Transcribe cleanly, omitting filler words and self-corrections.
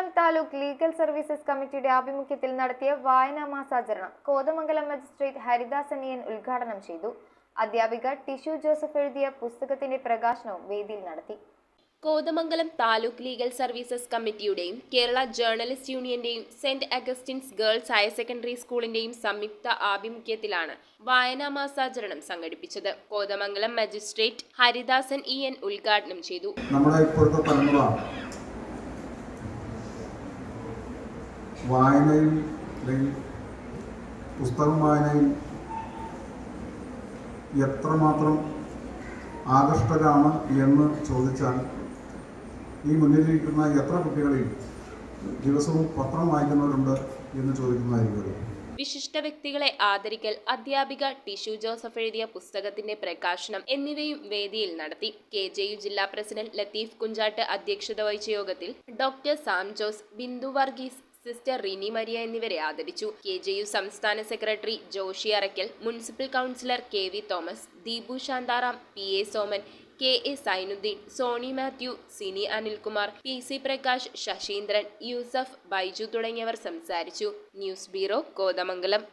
Kothamangalam taluk legal services കമ്മിറ്റിയുടെ ആഭിമുഖ്യത്തിൽ നടത്തിയ വായനാ മാസാചരണം കോതമംഗലം മജിസ്ട്രേറ്റ് ഹരിദാസൻ ഇ.എൻ. ഉദ്ഘാടനം ചെയ്തു. അധ്യാപിക ടിഷു ജോസഫ് എഴുതിയ പുസ്തകത്തിന്റെ പ്രകാശനവും വേദിയിൽ നടത്തി. കോതമംഗലം താലൂക്ക് ലീഗൽ സർവീസസ് കമ്മിറ്റിയുടെയും കേരള ജേർണലിസ്റ്റ് യൂണിയന്റെയും saint Augustine's girls higher secondary സ്കൂളിന്റെയും സംയുക്ത ആഭിമുഖ്യത്തിലാണ് വായനാ മാസാചരണം സംഘടിപ്പിച്ചത്. Kothamangalam magistrate Haridasan E N. ഉദ്ഘാടനം ചെയ്തു. നമ്മുടെ ഇപ്പോഴത്തെ തലമുറ വായനയിൽ പുസ്തകം വായനയിൽ എത്രമാത്രം ആകർഷ്ടരാണ് എന്ന് ചോദിച്ചാൽ ഈ മുന്നിലിരിക്കുന്ന എത്ര കുട്ടികളിൽ ദിവസവും പത്രം വായിക്കുന്നവരുണ്ട് എന്ന് ചോദിക്കുന്നതായിരിക്കും. വിശിഷ്ട വ്യക്തികളെ ആദരിക്കൽ, അധ്യാപിക ടിഷു ജോസഫ് എഴുതിയ പുസ്തകത്തിന്റെ പ്രകാശനം എന്നിവയും വേദിയിൽ നടത്തി. KJU ജില്ലാ പ്രസിഡന്റ് ലത്തീഫ് കുഞ്ചാട്ട് അധ്യക്ഷത വഹിച്ച യോഗത്തിൽ ഡോക്ടർ സാം ജോസ്, ബിന്ദു വർഗീസ്, സിസ്റ്റർ റിനി മരിയ എന്നിവരെ ആദരിച്ചു. KJU സംസ്ഥാന secretary Joshy Arackal, municipal councillor KV Thomas, Deepu Shantharam, PA Soman, KA Sainudheen, Soni Mathew, Sini Anilkumar, PC Prakash, Sasheendran, Yusuf, Baiju തുടങ്ങിയവർ സംസാരിച്ചു. News bureau, Kothamangalam.